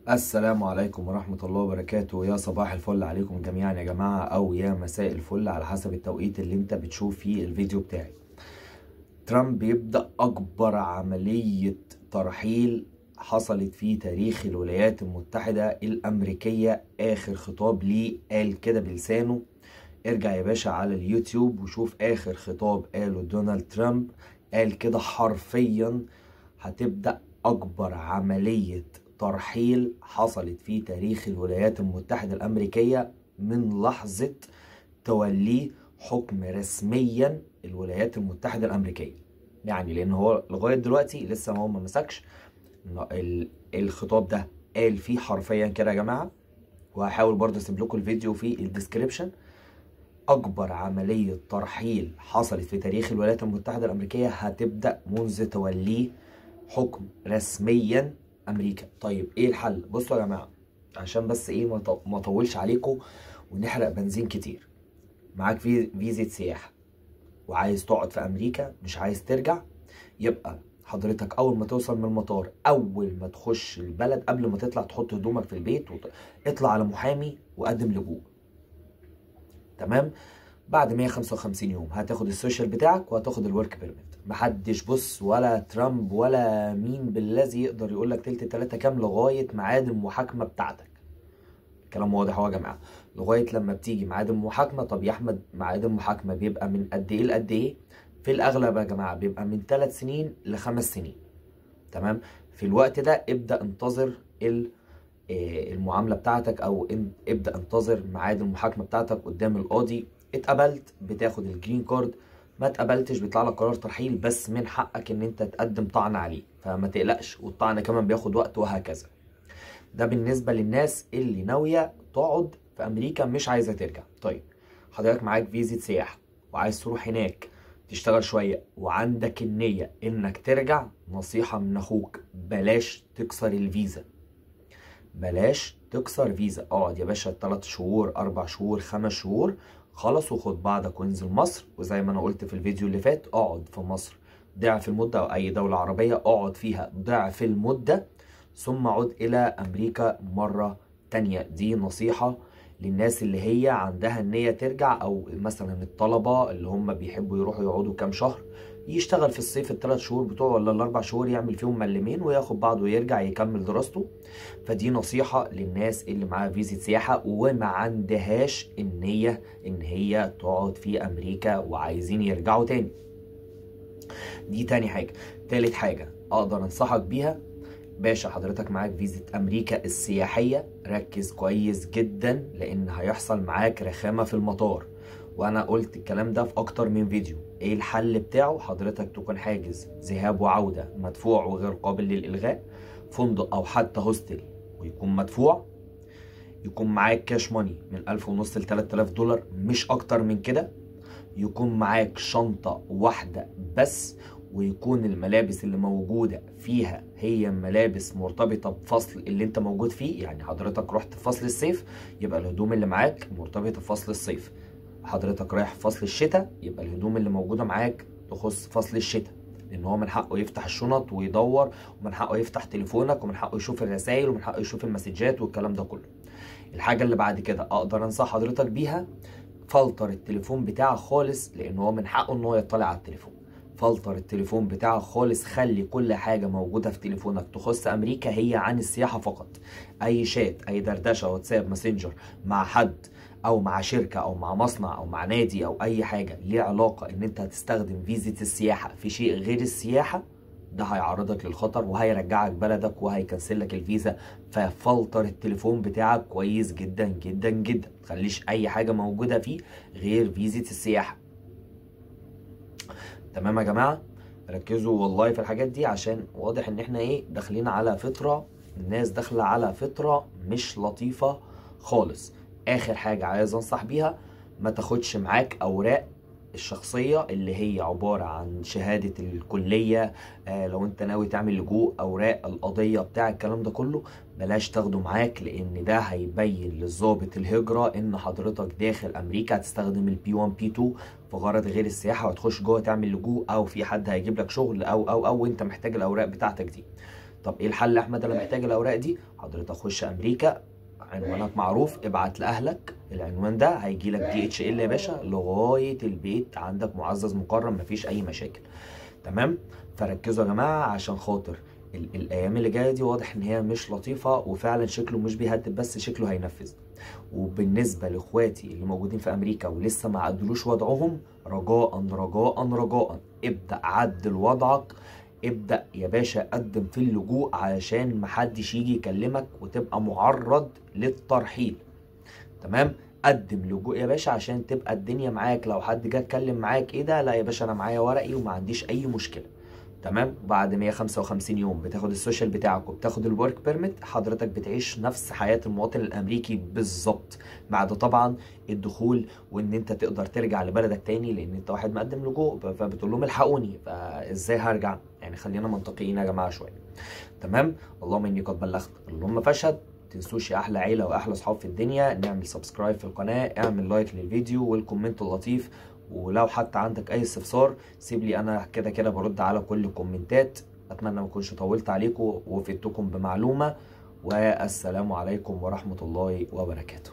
السلام عليكم ورحمة الله وبركاته. يا صباح الفل عليكم جميعا يا جماعة، أو يا مساء الفل على حسب التوقيت اللي انت بتشوف فيه الفيديو بتاعي. ترامب يبدأ أكبر عملية ترحيل حصلت في تاريخ الولايات المتحدة الأمريكية. آخر خطاب ليه قال كده بلسانه. ارجع يا باشا على اليوتيوب وشوف آخر خطاب قاله دونالد ترامب. قال كده حرفيا: هتبدأ أكبر عملية ترحيل حصلت في تاريخ الولايات المتحدة الأمريكية من لحظة توليه حكم رسميا الولايات المتحدة الأمريكية. يعني لأن هو لغاية دلوقتي لسه ما مسكش. الخطاب ده قال فيه حرفيا كده يا جماعة، وهحاول برضه اسيب لكم الفيديو في الديسكريبشن. أكبر عملية ترحيل حصلت في تاريخ الولايات المتحدة الأمريكية هتبدأ منذ توليه حكم رسميا أمريكا. طيب إيه الحل؟ بصوا يا جماعة، عشان بس إيه ما أطولش عليكم ونحرق بنزين كتير. معاك فيزا سياحة وعايز تقعد في أمريكا، مش عايز ترجع، يبقى حضرتك أول ما توصل من المطار، أول ما تخش البلد، قبل ما تطلع تحط هدومك في البيت اطلع على محامي وقدم لجوء. تمام؟ بعد 155 يوم هتاخد السوشيال بتاعك وهتاخد الورك بيرميت. محدش بص ولا ترامب ولا مين بالذي يقدر يقول لك تلت تلاتة كام لغايه ميعاد المحاكمه بتاعتك. كلام واضح اهو يا جماعه. لغايه لما بتيجي ميعاد المحاكمه. طب يا احمد ميعاد المحاكمه بيبقى من قد ايه لقد ايه؟ في الاغلب يا جماعه بيبقى من 3 سنين ل5 سنين. تمام؟ في الوقت ده ابدا انتظر المعامله بتاعتك، او ابدا انتظر ميعاد المحاكمه بتاعتك قدام القاضي. اتقبلت بتاخد الجرين كارد، ما اتقبلتش بيطلع لك قرار ترحيل، بس من حقك ان انت تقدم طعن عليه، فما تقلقش، والطعن كمان بياخد وقت وهكذا. ده بالنسبه للناس اللي ناويه تقعد في امريكا مش عايزه ترجع. طيب حضرتك معاك فيزا سياحه وعايز تروح هناك تشتغل شويه وعندك النيه انك ترجع، نصيحه من اخوك: بلاش تكسر الفيزا. بلاش تكسر فيزا. اقعد يا باشا 3 شهور 4 شهور 5 شهور، خلص وخد بعضك وانزل مصر. وزي ما انا قلت في الفيديو اللي فات، اقعد في مصر ضعف المدة، او اي دولة عربية اقعد فيها ضعف المدة، ثم عد الى امريكا مرة تانية. دي نصيحة للناس اللي هي عندها النية ترجع، او مثلا الطلبة اللي هم بيحبوا يروحوا يقعدوا كام شهر، يشتغل في الصيف ال3 شهور بتوعه ولا ال4 شهور، يعمل فيهم ملمين وياخد بعضه ويرجع يكمل دراسته. فدي نصيحة للناس اللي معاها فيزا سياحة وما عندهاش النية ان هي تقعد في امريكا وعايزين يرجعوا تاني. دي تاني حاجة. تالت حاجة اقدر انصحك بيها: باشا حضرتك معاك فيزا امريكا السياحية، ركز كويس جدا لان هيحصل معاك رخامة في المطار. وانا قلت الكلام ده في اكتر من فيديو. ايه الحل بتاعه؟ حضرتك تكون حاجز ذهاب وعودة مدفوع وغير قابل للالغاء، فندق او حتى هوستل ويكون مدفوع، يكون معاك كاش ماني من 1500 ل 3000 دولار مش اكتر من كده، يكون معاك شنطة واحدة بس، ويكون الملابس اللي موجودة فيها هي ملابس مرتبطة بفصل اللي انت موجود فيه. يعني حضرتك رحت في فصل الصيف، يبقى الهدوم اللي معاك مرتبطة بفصل الصيف. حضرتك رايح في فصل الشتاء، يبقى الهدوم اللي موجودة معاك تخص فصل الشتاء، لان هو من حقه يفتح الشنط ويدور، ومن حقه يفتح تليفونك، ومن حقه يشوف الرسائل، ومن حقه يشوف المسجات والكلام ده كله. الحاجة اللي بعد كده اقدر انصح حضرتك بيها: فلتر التليفون بتاعك خالص، لان هو من حقه ان هو يطلع على التليفون. فلتر التليفون بتاعك خالص، خلي كل حاجة موجودة في تليفونك تخص امريكا هي عن السياحة فقط. اي شات، اي دردشة، واتساب، ماسنجر مع حد او مع شركة او مع مصنع او مع نادي او اي حاجة ليه علاقة ان انت هتستخدم فيزا السياحة في شيء غير السياحة، ده هيعرضك للخطر وهيرجعك بلدك وهيكنسل لك الفيزا. ففلتر التليفون بتاعك كويس جدا جدا جدا، متخليش اي حاجة موجودة فيه غير فيزا السياحة. تمام يا جماعة؟ ركزوا والله في الحاجات دي، عشان واضح ان احنا داخلين على فترة، الناس داخلة على فترة مش لطيفة خالص. اخر حاجة عايز انصح بيها: ما تاخدش معاك اوراق الشخصية اللي هي عبارة عن شهادة الكلية، لو انت ناوي تعمل لجوء، اوراق القضية بتاع الكلام ده كله، بلاش تاخده معاك، لان ده هيبين للضابط الهجرة ان حضرتك داخل امريكا هتستخدم البي 1 بي 2 في غرض غير السياحة، وهتخش جوه تعمل لجوء، او في حد هيجيب لك شغل او وانت محتاج الاوراق بتاعتك دي. طب ايه الحل يا احمد؟ انا محتاج الاوراق دي. حضرتك خش امريكا، عنوانك معروف، ابعت لاهلك العنوان ده، هيجي لك DHL يا باشا لغايه البيت عندك، معزز مكرم، مفيش اي مشاكل. تمام. فركزوا يا جماعه عشان خاطر الايام اللي جايه دي واضح ان هي مش لطيفه، وفعلا شكله مش بيهدد بس شكله هينفذ. وبالنسبه لاخواتي اللي موجودين في امريكا ولسه ما عدلوش وضعهم، رجاء رجاء رجاء ابدا عدل وضعك. ابدا يا باشا قدم في اللجوء علشان محدش يجي يكلمك وتبقى معرض للترحيل. تمام. قدم لجوء يا باشا عشان تبقى الدنيا معاك، لو حد جه اتكلم معاك ايه ده، لا يا باشا انا معايا ورقي وما عنديش اي مشكله. تمام. بعد 155 يوم بتاخد السوشيال بتاعك وبتاخد الورك بيرميت، حضرتك بتعيش نفس حياة المواطن الامريكي بالظبط، بعد طبعا الدخول وان انت تقدر ترجع لبلدك تاني، لان انت واحد مقدم لجوء فبتقول لهم الحقوني، فازاي هرجع؟ يعني خلينا منطقيين يا جماعة شوية. تمام. اللهم اني قد بلغت، اللهم فاشهد. تنسوش يا احلى عيله واحلى صحاب في الدنيا نعمل سبسكرايب في القناه، اعمل لايك للفيديو والكومنت اللطيف، ولو حتى عندك اي استفسار سيب لي، انا كده كده برد على كل الكومنتات. اتمنى ما اكونش طولت عليكم وفدتكم بمعلومه، والسلام عليكم ورحمه الله وبركاته.